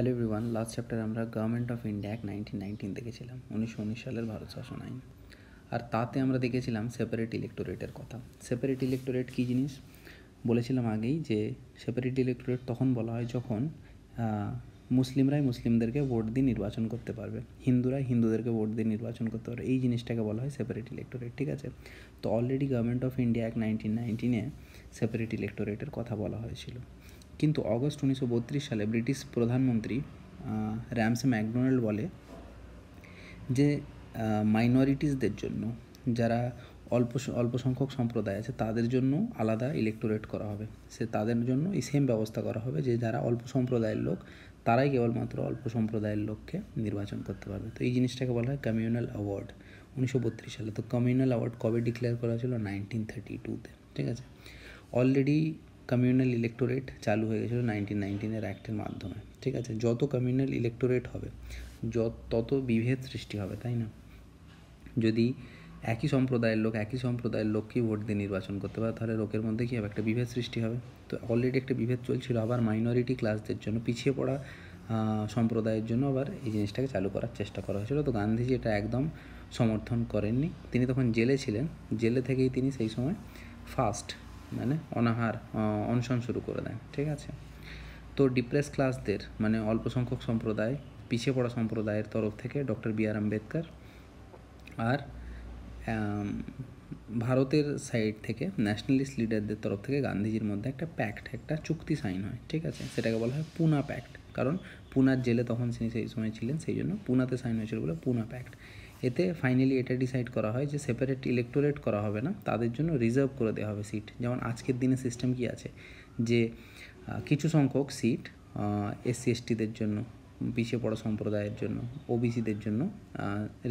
Hello everyone, last চ্যাপ্টারে আমরা government of India act 1919 দেখেছিলাম, 1919 সালের ভারত শাসন আইন। আর তাতে আমরা দেখেছিলাম সেপারেট ইলেক্টোরেটের কথা। সেপারেট ইলেক্টোরেট কী জিনিস বলেছিলাম আগেই, যে সেপারেট ইলেক্টোরেট তখন বলা হয় যখন মুসলিমরাই মুসলিমদেরকে ভোট দিয়ে নির্বাচন করতে পারবে, হিন্দুরাই হিন্দুদেরকে ভোট দিয়ে নির্বাচন করতে পারবে। এই জিনিসটাকে বলা হয় সেপারেট ইলেক্টোরেট, ঠিক আছে। তো already Government of India Act 1919-এ সেপারেট ইলেক্টোরেটের কথা বলা হয়েছিল। কিন্তু অগস্ট 1932 সালে ব্রিটিশ প্রধানমন্ত্রী র্যামসে ম্যাকডোনাল্ড বলে যে মাইনরিটিসদের জন্য, যারা অল্প সংখ্যক সম্প্রদায় আছে তাদের জন্য আলাদা ইলেক্টোরেট করা হবে। তাদের জন্য এই সেম ব্যবস্থা করা হবে যে যারা অল্প সম্প্রদায়ের লোক তারাই কেবলমাত্র অল্প সম্প্রদায়ের লোককে নির্বাচন করতে পারবে। তো এই জিনিসটাকে বলা হয় কমিউনাল অ্যাওয়ার্ড 1932 সালে। তো কমিউনাল অ্যাওয়ার্ড কবে ডিক্লেয়ার করা ছিল? 1932-তে, ঠিক আছে। অলরেডি কমিউনাল ইলেক্টোরেট চালু হয়ে গেছিলো 1919-এর অ্যাক্টের মাধ্যমে, ঠিক আছে। যত কমিউনাল ইলেক্টোরেট হবে তত বিভেদ সৃষ্টি হবে, তাই না? যদি একই সম্প্রদায়ের লোককেই ভোট দিয়ে নির্বাচন করতে পারে, তাহলে লোকের মধ্যে কী হবে? একটা বিভেদ সৃষ্টি হবে। তো অলরেডি একটা বিভেদ চলছিল, আবার মাইনরিটি ক্লাসদের জন্য, পিছিয়ে পড়া সম্প্রদায়ের জন্য আবার এই জিনিসটাকে চালু করার চেষ্টা করা হয়েছিল। তো গান্ধীজি এটা একদম সমর্থন করেননি। তিনি তখন জেলে ছিলেন, জেলে থেকেই তিনি সেই সময় অনশন শুরু করে দেন, ঠিক আছে। তো ডিপ্রেস ক্লাসদের, মানে অল্প সংখ্যক সম্প্রদায়, পিছিয়ে পড়া সম্প্রদায়ের তরফ থেকে ডক্টর বি আর আম্বেদকর আর ভারতের সাইড থেকে ন্যাশনালিস্ট লিডারদের তরফ থেকে গান্ধীজির মধ্যে একটা চুক্তি সাইন হয়, ঠিক আছে। সেটাকে বলা হয় পুনা প্যাক্ট, কারণ পুনার জেলে তখন তিনি সেই সময় ছিলেন, সেই জন্য পুনাতে সাইন হয়েছিল বলে পুনা প্যাক্ট। এতে ফাইনালি এটা ডিসাইড করা হয় যে সেপারেট ইলেক্টোরেট করা হবে না, তাদের জন্য রিজার্ভ করে দেওয়া হবে সিট। যেমন আজকের দিনে সিস্টেম কি আছে, যে কিছু সংখ্যক সিট এসসি এসটিদের জন্য, পিছিয়ে পড়া সম্প্রদায়ের জন্য, ওবিসিদের জন্য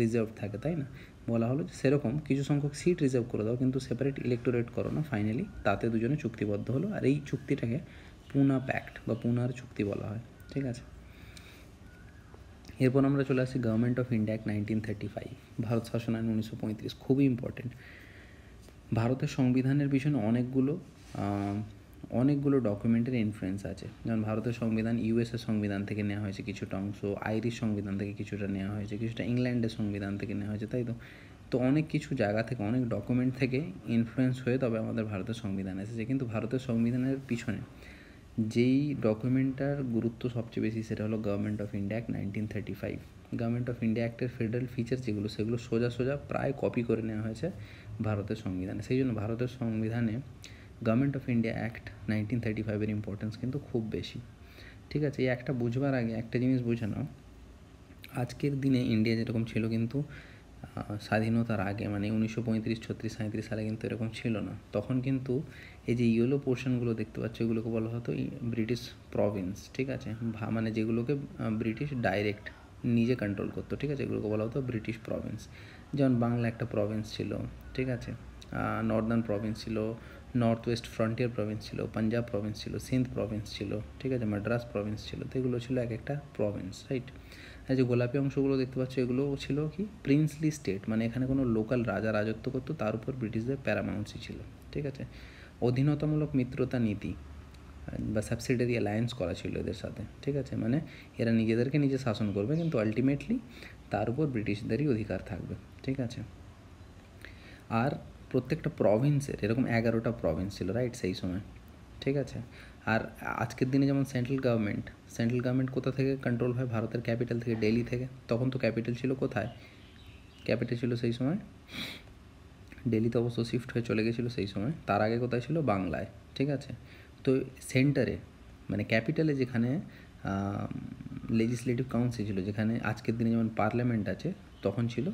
রিজার্ভ থাকে, তাই না? বলা হলো যে সেরকম কিছু সংখ্যক সিট রিজার্ভ করে দাও, কিন্তু সেপারেট ইলেক্টোরেট করো না। ফাইনালি তাতে দুজনে চুক্তিবদ্ধ হলো, আর এই চুক্তিটাকে পুনা প্যাক্ট বা পুনার চুক্তি বলা হয়, ঠিক আছে। এরপর আমরা চলে আসি government of India Act 1935, Bharat শাসন আইন 1935। খুবই ইম্পর্টেন্ট। ভারতের সংবিধানের পিছনে অনেকগুলো ডকুমেন্টের ইনফ্লুয়েন্স আছে। যেমন ভারতের সংবিধান ইউএসের সংবিধান থেকে নেওয়া হয়েছে কিছুটা অংশ, আইরিশ সংবিধান থেকে কিছুটা নেওয়া হয়েছে, কিছুটা ইংল্যান্ডের সংবিধান থেকে নেওয়া হয়েছে, তাই তো। তো অনেক কিছু জায়গা থেকে, অনেক ডকুমেন্ট থেকে ইনফ্লুয়েন্স হয়ে তবে আমাদের ভারতের সংবিধান এসেছে। কিন্তু ভারতের সংবিধানের পিছনে যেই ডকুমেন্টটার গুরুত্ব সবচেয়ে বেশি, সেটা হলো Government of India Act 1935। Government of India অ্যাক্টের ফেডারেল ফিচার সেগুলো সোজা প্রায় কপি করে নেওয়া হয়েছে ভারতের সংবিধানে। সেই জন্য ভারতের সংবিধানে গভর্নমেন্ট অফ ইন্ডিয়া অ্যাক্ট 1935-এর ইম্পর্টেন্স কিন্তু খুব বেশি, ঠিক আছে। এই একটা বুঝবার আগে একটা জিনিস বুঝে নাও, আজকের দিনে ইন্ডিয়া যেরকম ছিল, কিন্তু স্বাধীনতার আগে, মানে 1935, 36, 37 সালে কিন্তু এরকম ছিল না। তখন কিন্তু এই যে ইয়েলো পোর্শনগুলো দেখতে পাচ্ছ, এগুলোকে বলা হতো ব্রিটিশ প্রভিন্স, ঠিক আছে। মানে যেগুলোকে ব্রিটিশ ডাইরেক্ট নিজে কন্ট্রোল করতো, ঠিক আছে, এগুলোকে বলা হতো ব্রিটিশ প্রভিন্স। যেমন বাংলা একটা প্রভিন্স ছিল, ঠিক আছে, নর্দার্ন প্রভিন্স ছিল, নর্থ ওয়েস্ট ফ্রন্টিয়ার প্রভিন্স ছিল, পাঞ্জাব প্রভিন্স ছিল, সিন্ধ প্রভিন্স ছিল, ঠিক আছে, মাদ্রাস প্রভিন্স ছিল। তো এগুলো ছিল এক একটা প্রভিন্স, রাইট। আর যে গোলাপি অংশগুলো দেখতে পাচ্ছ, এগুলো ছিল কি প্রিন্সলি স্টেট, মানে এখানে কোনো লোকাল রাজা রাজত্ব করতো, তার উপর ব্রিটিশদের প্যারামাউন্সি ছিল, ঠিক আছে। অধীনতামূলক মিত্রতা নীতি বা সাবসিডারি অ্যালায়েন্স করা ছিল এদের সাথে, ঠিক আছে। মানে এরা নিজেদেরকে নিজে শাসন করবে, কিন্তু আলটিমেটলি তার উপর ব্রিটিশদেরই অধিকার থাকবে, ঠিক আছে। আর প্রত্যেকটা প্রভিন্সের এরকম 11টা প্রভিন্স ছিল, রাইট, সেই সময়, ঠিক আছে। আর আজকের দিনে যেমন সেন্ট্রাল গভর্নমেন্ট কোথা থেকে কন্ট্রোল হয়? ভারতের ক্যাপিটাল থেকে, দিল্লি থেকে। তখন তো ক্যাপিটাল ছিল কোথায়? ক্যাপিটাল ছিল সেই সময় দিল্লিতে, অবশ্য শিফট হয়ে চলে গেছিলো সেই সময়। তার আগে কোথায় ছিল? বাংলায়, ঠিক আছে। তো সেন্টারে, মানে ক্যাপিটালে, যেখানে লেজিসলেটিভ কাউন্সিল ছিল, যেখানে আজকের দিনে যেমন পার্লামেন্ট আছে, তখন ছিল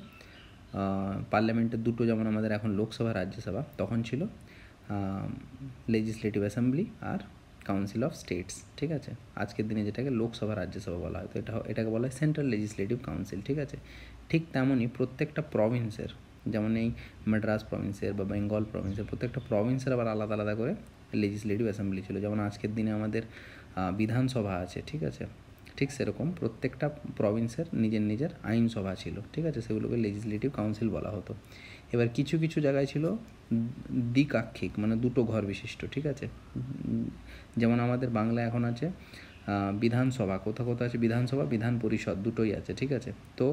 পার্লামেন্টের দুটো, যেমন আমাদের এখন লোকসভা রাজ্যসভা, তখন ছিল লেজিসলেটিভ অ্যাসেম্বলি আর কাউন্সিল অফ স্টেটস, ঠিক আছে। আজকের দিনে যেটাকে লোকসভা রাজ্যসভা বলা হয়, তো এটাকে বলা হয় সেন্ট্রাল লেজিসলেটিভ কাউন্সিল, ঠিক আছে। ঠিক তেমনই প্রত্যেকটা প্রভিন্সের, যেমন এই মাদ্রাস প্রভিন্সের বা বেঙ্গল প্রভিন্সের, প্রত্যেকটা প্রভিন্সের আবার আলাদা আলাদা করে লেজিসলেটিভ অ্যাসেম্বলি ছিল। যেমন আজকের দিনে আমাদের বিধানসভা আছে, ঠিক আছে, ঠিক সেরকম প্রত্যেকটা প্রভিন্সের নিজের আইনসভা ছিল, ঠিক আছে, সেগুলোকে লেজিসলেটিভ কাউন্সিল বলা হতো। এবার কিছু কিছু জায়গায় ছিল দ্বিকাক্ষিক, মানে দুটো ঘর বিশিষ্ট, ঠিক আছে। যেমন আমাদের বাংলা এখন আছে বিধানসভা, কোথাও কোথাও আছে বিধানসভা, বিধান পরিষদ দুটোই আছে, ঠিক আছে। তো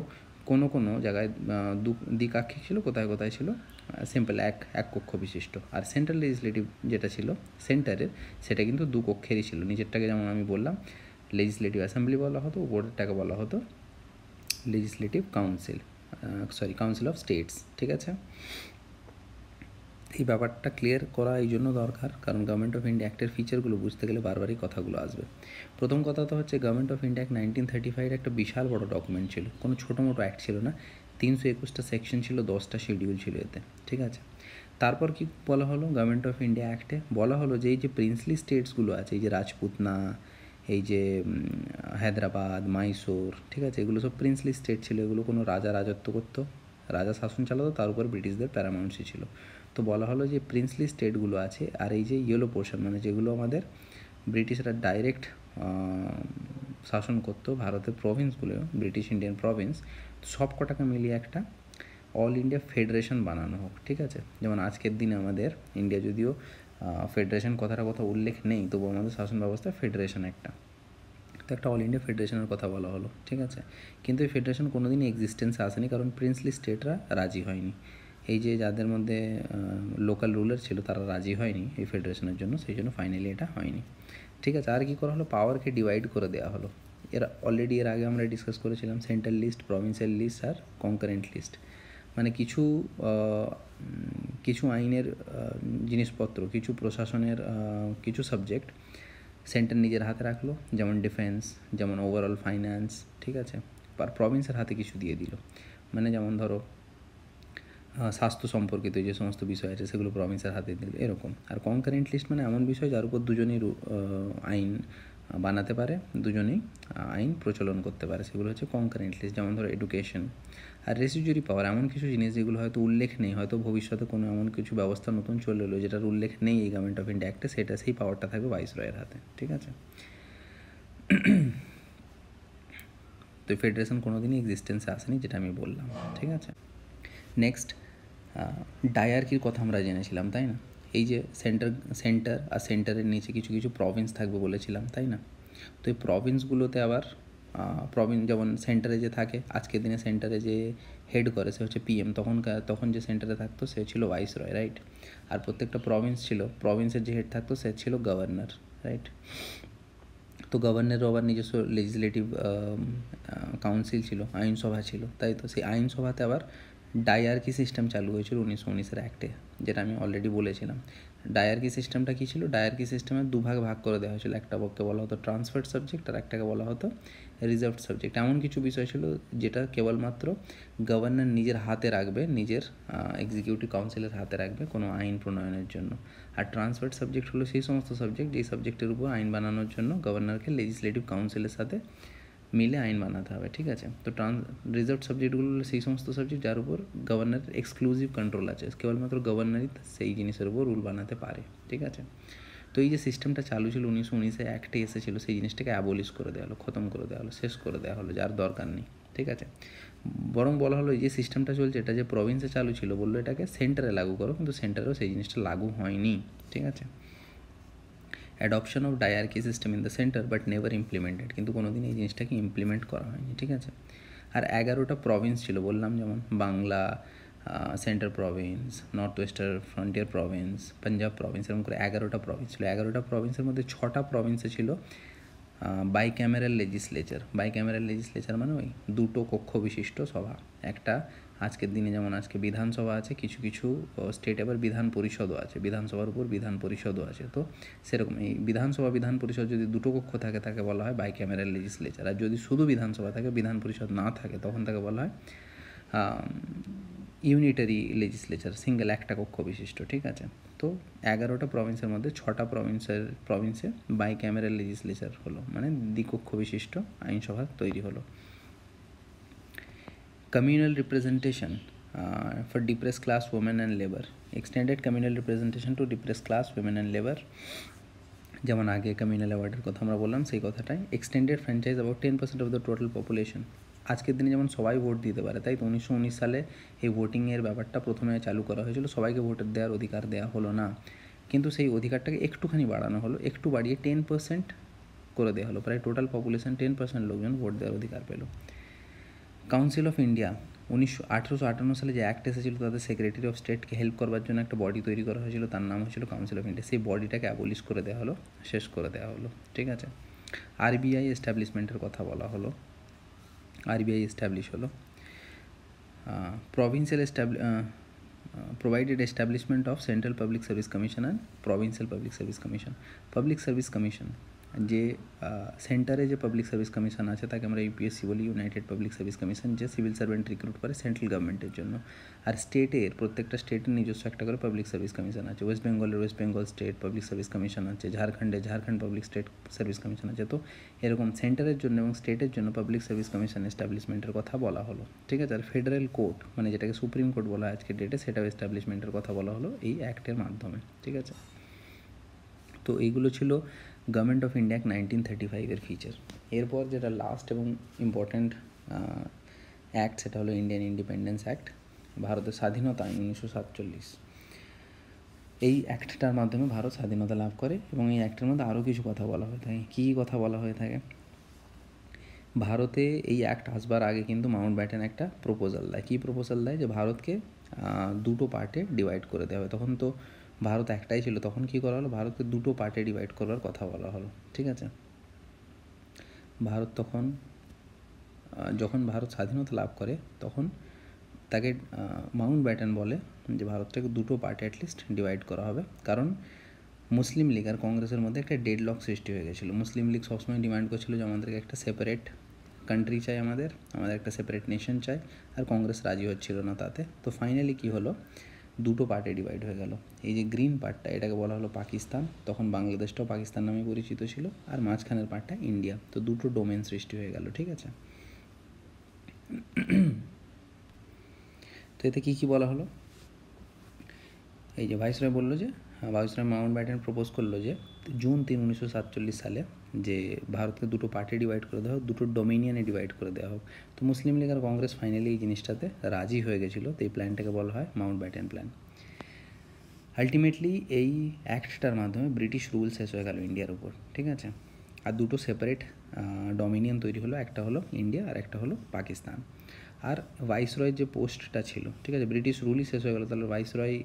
কোনো কোনো জায়গায় দ্বিকাক্ষিক ছিল, কোথায় কোথায় ছিল সিম্পল এক কক্ষ বিশিষ্ট। আর সেন্ট্রাল লেজিসলেটিভ যেটা ছিল সেন্টারের, সেটা কিন্তু দু কক্ষেরই ছিল। নিচেরটাকে যেমন আমি বললাম লেজিসলেটিভ অ্যাসেম্বলি বলা হতো, উপরেরটাকে বলা হতো legislative council, council of states, ঠিক আছে। এই ব্যাপারটা ক্লিয়ার করা এই জন্য দরকার, কারণ গভর্নমেন্ট অফ ইন্ডিয়া অ্যাক্টের ফিচারগুলো বুঝতে গেলে বারবারই কথাগুলো আসবে। প্রথম কথা তো হচ্ছে গভর্নমেন্ট অফ ইন্ডিয়া অ্যাক্ট 1935 একটা বিশাল বড় ডকুমেন্ট ছিল, কোনো ছোটো মোটো অ্যাক্ট ছিল না। 321টা সেকশন ছিল, 10টা শিডিউল ছিল এতে, ঠিক আছে। তারপর কি বলা হলো গভর্নমেন্ট অফ ইন্ডিয়া অ্যাক্টে? বলা হলো যে এই যে প্রিন্সলি স্টেটসগুলো আছে, এই যে রাজপুতনা, এই যে হায়দ্রাবাদ, মাইসোর, ঠিক আছে, এগুলো সব প্রিন্সলি স্টেট ছিল। এগুলো কোনো রাজা রাজত্ব করতো, রাজা শাসন চালাতো, তার উপর ব্রিটিশদের প্যারামাউন্সি ছিল। তো বলা হলো যে প্রিন্সলি স্টেটগুলো আছে, আর এই যে ইয়েলো পোর্শন মানে যেগুলো আমাদের ব্রিটিশরা ডাইরেক্ট শাসন করতো, ভারতের প্রভিন্সগুলো ব্রিটিশ ইন্ডিয়ান প্রভিন্স, সব কটাকে মিলিয়ে একটা অল ইন্ডিয়া ফেডারেশন বানানো হোক, ঠিক আছে। যেমন আজকের দিনে আমাদের ইন্ডিয়া যদিও ফেডারেশন কথাটা কথা উল্লেখ নেই, তবু আমাদের শাসন ব্যবস্থা ফেডারেশন একটা, তো একটা অল ইন্ডিয়া ফেডারেশনের কথা বলা হলো, ঠিক আছে। কিন্তু এই ফেডারেশন কোনো দিনই এক্সিস্টেন্সে আসেনি, কারণ প্রিন্সলি স্টেটরা রাজি হয়নি। এই যে যাদের মধ্যে লোকাল রুলার ছিল তারা রাজি হয়নি এই ফেডারেশনের জন্য, সেই জন্য ফাইনালি এটা হয়নি, ঠিক আছে। আর কী করা হলো, পাওয়ারকে ডিভাইড করে দেওয়া হলো। অলরেডি এর আগে আমরা ডিসকাস করেছিলাম সেন্ট্রাল লিস্ট, প্রভিন্সিয়াল লিস্ট আর কনকারেন্ট লিস্ট। মানে কিছু আইনের জিনিসপত্র, কিছু প্রশাসনের কিছু সাবজেক্ট সেন্টার নিজের হাতে রাখলো, যেমন ডিফেন্স, যেমন ওভারঅল ফাইন্যান্স, ঠিক আছে। আর প্রভিন্সের হাতে কিছু দিয়ে দিল, মানে যেমন ধরো স্বাস্থ্য সম্পর্কিত যে সমস্ত বিষয় আছে সেগুলো প্রভিন্সের হাতে দিল, এরকম। আর কনকারেন্ট লিস্ট মানে এমন বিষয় যার উপর দুজনেই আইন বানাতে পারে, দুজনেই আইন প্রচলন করতে পারে, সেগুলো হচ্ছে কনকারেন্ট লিস্ট। যেমন ধরো এডুকেশন। আর রেসিডিউরি পাওয়ার, এমন কিছু জিনিস যেগুলো হয়তো উল্লেখ নেই, হয়তো ভবিষ্যতে কোনো এমন কিছু ব্যবস্থা নতুন চলে এলো যেটার উল্লেখ নেই এই গভর্নমেন্ট অফ ইন্ডিয়া অ্যাক্টে, সেটা সেই পাওয়ারটা থাকবে ভাইসরয়ের হাতে, ঠিক আছে। তো ফেডারেশন কোনো দিনই এক্সিস্টেন্সে আসেনি, যেটা আমি বললাম, ঠিক আছে। নেক্সট ডায়ার্কির কথা আমরা জেনেছিলাম, তাই না? এই যে সেন্টার আর সেন্টারের নিচে কিছু কিছু প্রভিন্স থাকবে বলেছিলাম, তাই না? তো এই প্রভিন্সগুলোতে আবার যেমন সেন্টারে যে থাকে, আজকের দিনে সেন্টারে যে হেড করে সে হচ্ছে পিএম, তখন যে সেন্টারে থাকতো সে ছিল ভাইসরয়, রাইট। আর প্রত্যেকটা প্রভিন্সের যে হেড থাকতো সে ছিল গভর্নর, রাইট। তো গভর্নরেরও আবার নিজস্ব লেজিসলেটিভ কাউন্সিল ছিল, আইনসভা ছিল, তাই তো সেই আইনসভাতে আবার ডায়ার্কি সিস্টেম চালু হয়েছিল 1919-এর অ্যাক্টে, যেটা আমি অলরেডি বলেছিলাম। ডায়ার্কি সিস্টেমটা কী ছিল? ডায়ার্কি সিস্টেমে দুভাগ ভাগ করে দেওয়া হয়েছিল, একটা পক্ষে বলা হতো ট্রান্সফার্ড সাবজেক্ট আর একটাকে বলা হতো রিজার্ভড সাবজেক্ট। এমন কিছু বিষয় ছিল যেটা কেবলমাত্র গভর্নর নিজের হাতে রাখবে, নিজের এক্সিকিউটিভ কাউন্সিলের হাতে রাখবে কোনো আইন প্রণয়নের জন্য। আর ট্রান্সফার্ড সাবজেক্ট হলো সেই সমস্ত সাবজেক্ট যেই সাবজেক্টের উপর আইন বানানোর জন্য গভর্নরকে লেজিসলেটিভ কাউন্সিলের সাথে মিলে আইন বানাতে হবে, ঠিক আছে। তো রিজার্ভ সাবজেক্টগুলো হলো সেই সমস্ত সাবজেক্ট যার উপর গভর্নরের এক্সক্লুসিভ কন্ট্রোল আছে, কেবলমাত্র গভর্নরই সেই জিনিসের উপর রুল বানাতে পারে, ঠিক আছে। তো এই যে সিস্টেমটা চালু ছিল 1919-এ অ্যাক্টে এসেছিলো, সেই জিনিসটাকে অ্যাবলিশ করে দেওয়া হলো, খতম করে দেওয়া হলো, শেষ করে দেওয়া হলো, যার দরকার নেই, ঠিক আছে। বরং বলা হলো এই যে সিস্টেমটা চলছে এটা যে প্রভিন্সে চালু ছিল, বললো এটাকে সেন্টারে লাগু করো, কিন্তু সেন্টারেও সেই জিনিসটা লাগু হয়নি, ঠিক আছে। Adoption of dyarchy system in the centre but never implemented, কিন্তু কোনো দিন এই জিনিসটাকে ইমপ্লিমেন্ট করা হয়নি, ঠিক আছে। আর 11টা প্রভিন্স ছিল বললাম, যেমন Bangla, centre Province, north oyster frontier Province, Punjab Province, এরকম করে 11টা প্রভিন্স ছিল। 11টা প্রভিন্সের মধ্যে 6টা প্রভিন্সে ছিল বাইক্যামেরাল লেজিসলেচার মানে ওই দুটো কক্ষ বিশিষ্ট সভা। একটা আজকের দিনে যেমন আজকে বিধানসভা আছে, কিছু কিছু স্টেট আবার বিধান পরিষদও আছে, বিধানসভার উপর বিধান পরিষদও আছে। তো সেরকম এই বিধানসভা বিধান পরিষদ যদি দুটো কক্ষ থাকে তাকে বলা হয় বাইক্যামেরাল লেজিসলেচার। আর যদি শুধু বিধানসভা থাকে, বিধান পরিষদ না থাকে, তখন তাকে বলা হয় ইউনিটারি লেজিসলেচার, সিঙ্গেল একটা কক্ষ বিশিষ্ট, ঠিক আছে। তো 11টা প্রভিন্সের মধ্যে 6টা প্রভিন্সে বাইক্যামেরাল লেজিসলেচার হলো, মানে দ্বিকক্ষ বিশিষ্ট আইনসভা তৈরি হলো। Communal representation for depress class women and labour, extended communal representation to depress class women and labour, যেমন আগে কমিউনাল অ্যাওয়ার্ডের কথা আমরা বললাম সেই কথাটাই। Extended franchise about 10% of the total population, আজকের দিনে যেমন সবাই ভোট দিতে পারে, তাই তো 1919 সালে এই ভোটিংয়ের ব্যাপারটা প্রথমে চালু করা হয়েছিল, সবাইকে ভোটের দেওয়ার অধিকার দেওয়া হলো না, কিন্তু সেই অধিকারটাকে একটুখানি বাড়ানো হলো, একটু বাড়িয়ে 10% করে দেওয়া হলো, প্রায় টোটাল পপুলেশন 10% লোকজন ভোট দেওয়ার অধিকার পেল। কাউন্সিল অফ ইন্ডিয়া 1858 সালে যে অ্যাক্ট এসেছিলো তাদের সেক্রেটারি অফ স্টেটকে হেল্প করবার জন্য একটা বডি তৈরি করা হয়েছিল, তার নাম হয়েছিল কাউন্সিল অফ ইন্ডিয়া। সেই বডিটাকে অ্যাবলিশ করে দেওয়া হলো, শেষ করে দেওয়া হলো, ঠিক আছে। আরবিআই এস্টাবলিশমেন্টের কথা বলা হলো, আরবিআই এস্টাবলিশ হলো। Provincial provided establishment of Central Public Service Commission and Provincial Public Service Commission. Public Service Commission যে সেন্টারে যে পাবলিক সার্ভিস কমিশন আছে তাকে আমরা ইউপিএসসি বলি, ইউনাইটেড পাবলিক সার্ভিস কমিশন, যে সিভিল সার্ভেন্ট রিক্রুট করে সেন্ট্রাল গভর্নমেন্টের জন্য। আর স্টেটের প্রত্যেকটা স্টেটের নিজস্ব একটা করে পাবলিক সার্ভিস কমিশন আছে। ওয়েস্ট বেঙ্গলের West Bengal state public service commission আছে, ঝাড়খণ্ডের Jharkhand public state service commission আছে। তো এরকম সেন্টারের জন্য এবং স্টেটের জন্য পাবলিক সার্ভিস কমিশন এস্টাবলিশমেন্টের কথা বলা হলো, ঠিক আছে। আর ফেডারেল কোর্ট মানে যেটাকে সুপ্রিম কোর্ট বলা হয় আজকের ডেটে, সেটাও এস্টাবলিশমেন্টের কথা বলা হলো এই অ্যাক্টের মাধ্যমে, ঠিক আছে। তো এইগুলো ছিল গভর্নমেন্ট অফ ইন্ডিয়া 1935-এর ফিচার। এরপর যেটা লাস্ট এবং ইম্পর্ট্যান্ট অ্যাক্ট সেটা হলো ইন্ডিয়ান ইন্ডিপেন্ডেন্স অ্যাক্ট, ভারতের স্বাধীনতা আইন 1947। এই অ্যাক্টটার মাধ্যমে ভারত স্বাধীনতা লাভ করে এবং এই অ্যাক্টের মধ্যে আরও কিছু কথা বলা হয়ে থাকে। কী কথা বলা হয়ে থাকে? ভারতে এই অ্যাক্ট আসবার আগে কিন্তু মাউন্ট ব্যাটেন একটা প্রপোজাল দেয়। কী প্রপোজাল দেয়? যে ভারতকে দুটো পার্টে ডিভাইড করে দেওয়া হবে। তখন তো ভারত একটাই ছিল, তখন কী করা হলো? ভারতকে দুটো পার্টে ডিভাইড করার কথা বলা হলো, ঠিক আছে। ভারত তখন যখন ভারত স্বাধীনতা লাভ করে তখন তাকে মাউন্ট ব্যাটেন বলে যে ভারতটাকে দুটো পার্টে অ্যাটলিস্ট ডিভাইড করা হবে, কারণ মুসলিম লীগ আর কংগ্রেসের মধ্যে একটা ডেডলক সৃষ্টি হয়ে গেছিলো। মুসলিম লীগ সবসময় ডিমান্ড করছিল যে আমাদেরকে একটা সেপারেট কান্ট্রি চাই, আমাদের একটা সেপারেট নেশন চাই, আর কংগ্রেস রাজি হচ্ছিল না তাতে। তো ফাইনালি কী হলো? দুটো পার্টে ডিভাইড হয়ে গেল। এই যে গ্রিন পার্টটা এটাকে বলা হলো পাকিস্তান, তখন বাংলাদেশটাও পাকিস্তান নামে পরিচিত ছিল, আর মাঝখানের পার্টটা ইন্ডিয়া। তো দুটো ডোমেন সৃষ্টি হয়ে গেল, ঠিক আছে। তো এতে কী কী বলা হলো? এই যে ভাইসরয় বললো যে ভাইসরয় মাউন্ট ব্যাটেন প্রপোজ করলো যে জুন 3, 1947 সালে যে ভারতকে দুটো পার্টে ডিভাইড করে দেওয়া হোক, দুটো ডোমিনিয়নে ডিভাইড করে দেওয়া হোক। তো মুসলিম লীগ আর কংগ্রেস ফাইনালি এই জিনিসটাতে রাজি হয়ে গেছিলো। তো এই প্ল্যানটাকে বলা হয় মাউন্ট ব্যাটেন প্ল্যান। আলটিমেটলি এই অ্যাক্টটার মাধ্যমে ব্রিটিশ রুল শেষ হয়ে গেল ইন্ডিয়ার উপর, ঠিক আছে। আর দুটো সেপারেট ডমিনিয়ন তৈরি হলো, একটা হলো ইন্ডিয়া আর একটা হলো পাকিস্তান। আর ভাইসরয়ের যে পোস্টটা ছিল, ঠিক আছে, ব্রিটিশ রুলই শেষ হয়ে গেলো, তাহলে ভাইসরয়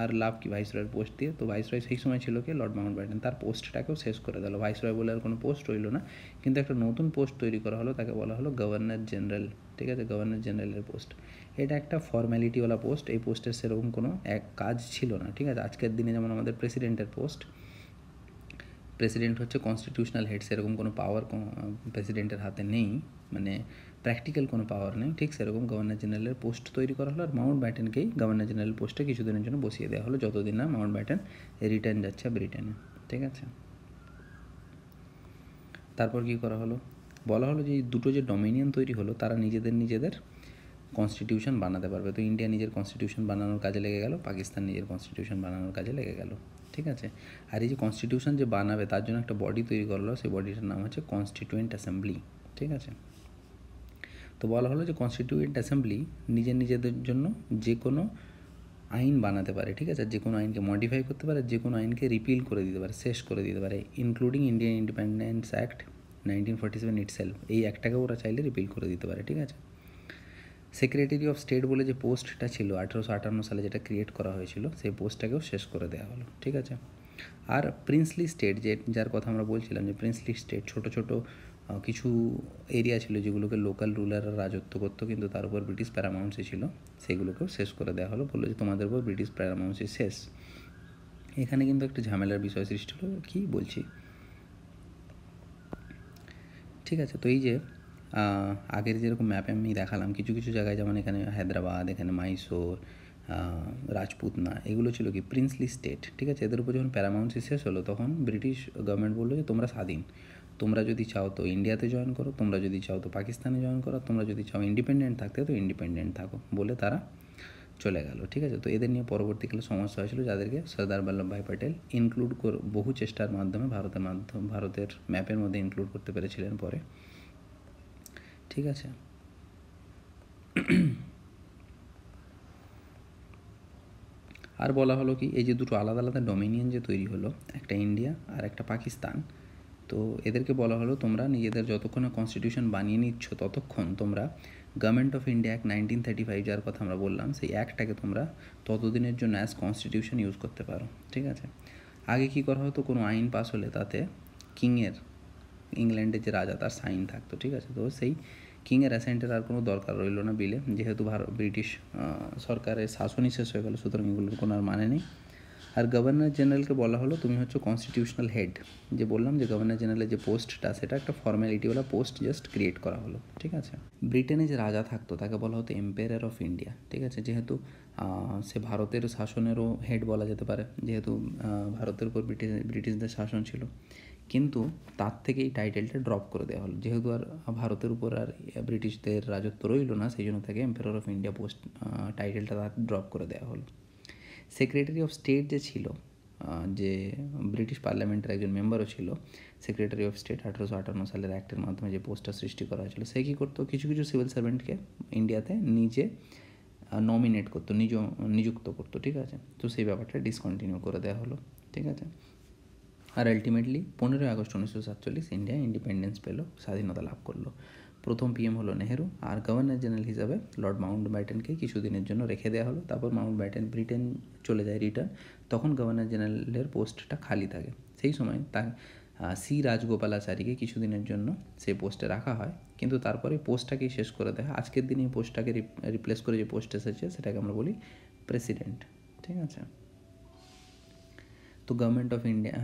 আর লাভ কি ভাইসরয়ের পোস্ট দিয়ে? তো ভাইসরয় সেই সময় ছিল কি লর্ড মাউন্ট ব্যাটেন, তার পোস্টটাকেও শেষ করে দিল। ভাইসরয় বলে আর কোনো পোস্ট রইল না, কিন্তু একটা নতুন পোস্ট তৈরি করা হলো, তাকে বলা হলো গভর্নর জেনারেল, ঠিক আছে, গভর্নর জেনারেলের পোস্ট। এটা একটা ফর্ম্যালিটিওয়ালা পোস্ট, এই পোস্টের সেরকম কোনো এক কাজ ছিল না, ঠিক আছে। আজকের দিনে যেমন আমাদের প্রেসিডেন্টের পোস্ট, প্রেসিডেন্ট হচ্ছে কনস্টিটিউশনাল হেড, সেরকম কোনো পাওয়ার প্রেসিডেন্টের হাতে নেই, মানে প্র্যাকটিক্যাল কোনো পাওয়ার নেই, ঠিক সেরকম গভর্নর জেনারেলের পোস্ট তৈরি করা হলো। আর মাউন্ট ব্যাটেনকেই গভর্নর জেনারেল পোস্টে কিছুদিনের জন্য বসিয়ে দেওয়া হলো, যতদিন না মাউন্ট ব্যাটেন রিটার্ন যাচ্ছে ব্রিটেনে, ঠিক আছে। তারপর কী করা হলো? বলা হলো যে এই দুটো যে ডমিনিয়ন তৈরি হলো তারা নিজেদের কনস্টিটিউশন বানাতে পারবে। তো ইন্ডিয়া নিজের কনস্টিটিউশন বানানোর কাজে লেগে গেল, পাকিস্তান নিজের কনস্টিটিউশন বানানোর কাজে লেগে গেল, ঠিক আছে। আর এই যে কনস্টিটিউশন যে বানাবে তার জন্য একটা বডি তৈরি করলো, সেই বডিটার নাম হচ্ছে কনস্টিটিউয়েন্ট অ্যাসেম্বলি, ঠিক আছে। তো বলা হলো যে কনস্টিটিউয়েন্ট অ্যাসেম্বলি নিজেদের জন্য যে কোনো আইন বানাতে পারে, ঠিক আছে, যে কোনো আইনকে মডিফাই করতে পারে, যে কোনো আইনকে রিপিল করে দিতে পারে, শেষ করে দিতে পারে, including Indian independence act 1947 itself. এই অ্যাক্টটাকে ওরা চাইলে রিপিল করে দিতে পারে, ঠিক আছে। সেক্রেটারি অফ স্টেট বলে যে পোস্টটা ছিল 1858 সালে যেটা ক্রিয়েট করা হয়েছিল, সেই পোস্টটাকেও শেষ করে দেওয়া হলো, ঠিক আছে। আর প্রিন্সলি স্টেট যার কথা আমরা বলছিলাম, যে প্রিন্সলি স্টেট ছোটো ছোটো কিছু এরিয়া ছিল যেগুলোকে লোকাল রুলাররা রাজত্ব করতো, কিন্তু তার উপর ব্রিটিশ প্যারামাউন্সি ছিল, সেগুলোকেও শেষ করে দেওয়া হলো, বললো যে তোমাদের উপর ব্রিটিশ প্যারামাউন্সি শেষ। এখানে কিন্তু একটা ঝামেলার বিষয় সৃষ্টি হলো, কী বলছি, ঠিক আছে। তো এই যে আগের যেরকম ম্যাপে আমি দেখালাম, কিছু কিছু জায়গায় যেমন এখানে হায়দ্রাবাদ, এখানে মাইসোর, রাজপুতনা, এগুলো ছিল কি প্রিন্সলি স্টেট, ঠিক আছে। এদের উপর যখন প্যারামাউন্সি শেষ হলো তখন ব্রিটিশ গভর্নমেন্ট বললো যে তোমরা স্বাধীন, তোমরা যদি চাও তো ইন্ডিয়াতে জয়েন করো, তোমরা যদি চাও তো পাকিস্তানে জয়েন করো, তোমরা যদি চাও ইন্ডিপেন্ডেন্ট থাকতে তো ইন্ডিপেন্ডেন্ট থাকো, বলে তারা চলে গেল, ঠিক আছে। তো এদের নিয়ে পরবর্তীকালে সমস্যা হয়েছিল, যাদেরকে সর্দার বল্লভভাই প্যাটেল ইনক্লুড বহু চেষ্টার মাধ্যমে ভারতের ম্যাপের মধ্যে ইনক্লুড করতে পেরেছিলেন পরে, ঠিক আছে। আর বলা হলো কি এই যে দুটো আলাদা আলাদা ডোমিনিয়ন যে তৈরি হলো, একটা ইন্ডিয়া আর একটা পাকিস্তান, তো এদেরকে বলা হলো তোমরা নিজেদের যতক্ষণ না কনস্টিটিউশন বানিয়ে নিচ্ছ ততক্ষণ তোমরা গভর্নমেন্ট অফ ইন্ডিয়া অ্যাক্ট 1935 যার কথা আমরা বললাম সেই অ্যাক্টটাকে তোমরা ততদিনের জন্য অ্যাজ কনস্টিটিউশন ইউজ করতে পারো, ঠিক আছে। আগে কী করা হতো, কোনো আইন পাস হলে তাতে কিংয়ের, ইংল্যান্ডের যে রাজা তার সাইন থাকতো, ঠিক আছে। তো সেই কিংয়ের অ্যাসেন্টের আর কোনো দরকার রইল না বিলে, যেহেতু ব্রিটিশ সরকারের শাসনই শেষ হয়ে গেল, সুতরাং এগুলোর কোনো আর মানে নেই। আর গভর্নর জেনারেলকে বলা হলো তুমি হচ্ছে কনস্টিটিউশনাল হেড, যে বললাম যে গভর্নর জেনারেলের যে পোস্টটা সেটা একটা ফর্ম্যালিটিওয়ালা পোস্ট জাস্ট ক্রিয়েট করা হলো, ঠিক আছে। ব্রিটেনে যে রাজা থাকতো তাকে বলা হতো এম্পায়ার অফ ইন্ডিয়া, ঠিক আছে। যেহেতু সে ভারতের শাসনেরও হেড বলা যেতে পারে, যেহেতু ভারতের উপর ব্রিটিশদের শাসন ছিল, কিন্তু তার থেকে এই টাইটেলটা ড্রপ করে দেওয়া হলো, যেহেতু আর ভারতের উপর আর ব্রিটিশদের রাজত্ব রইল না, সেই জন্য তাকে এম্পায়ার অফ ইন্ডিয়া পোস্ট টাইটেলটা তার ড্রপ করে দেওয়া হলো। সেক্রেটারি অফ স্টেট যে ছিল, যে ব্রিটিশ পার্লামেন্টের একজন মেম্বারও ছিল, সেক্রেটারি অফ স্টেট 1858 সালের অ্যাক্টের মাধ্যমে যে পোস্টটা সৃষ্টি করা হয়েছিল, সে কী করতো, কিছু কিছু সিভিল সার্ভেন্টকে ইন্ডিয়াতে নিজে নমিনেট করতো, নিযুক্ত করতো, ঠিক আছে। তো সেই ব্যাপারটা ডিসকন্টিনিউ করে দেওয়া হলো, ঠিক আছে। আর আলটিমেটলি 15 আগস্ট 1947 ইন্ডিয়া ইন্ডিপেন্ডেন্স পেল, স্বাধীনতা লাভ করলো। প্রথম পিএম হলো নেহেরু, আর গভর্নর জেনারেল হিসাবে লর্ড মাউন্ট ব্যাটেনকে কিছুদিনের জন্য রেখে দেওয়া হলো। তারপর মাউন্ট ব্যাটেন ব্রিটেন চলে যায় রিটার্ন, তখন গভর্নর জেনারেলের পোস্টটা খালি থাকে। সেই সময় তার সি রাজগোপালাচারীকে কিছুদিনের জন্য সেই পোস্টে রাখা হয়, কিন্তু তারপরে পোস্টটাকেই শেষ করে দেয়। আজকের দিনে এই পোস্টটাকে রিপ্লেস করে যে পোস্ট এসেছে সেটাকে আমরা বলি প্রেসিডেন্ট, ঠিক আছে। তো government of India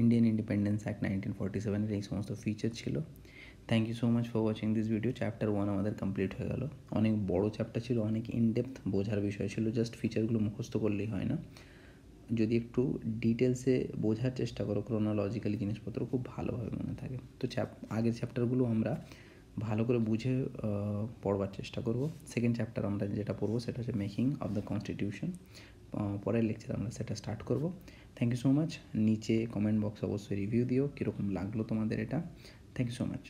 Indian independence act 1947 এই সমস্ত ফিচার ছিল। Thank you so much for watching this video. Chapter 1 আমাদের কমপ্লিট হয়ে গেল। অনেক বড় চ্যাপ্টার ছিল, অনেক ইনডেপথ বোঝার বিষয় ছিল, জাস্ট ফিচারগুলো মুখস্থ করলেই হয় না, যদি একটু ডিটেলসে বোঝার চেষ্টা করো ক্রোনোলজিক্যালি জিনিসপত্র খুব ভালোভাবে মনে থাকে। তো আগের চ্যাপ্টারগুলো আমরা ভালো করে বুঝে পড়বার চেষ্টা করব। সেকেন্ড চ্যাপ্টার আমরা যেটা পড়বো সেটা হচ্ছে মেকিং অফ দ্য কনস্টিটিউশন, পরের লেকচার আমরা সেটা স্টার্ট করব। Thank you so much. নিচে কমেন্ট বক্স অবশ্যই রিভিউ দিও কীরকম লাগলো তোমাদের এটা। Thank you so much.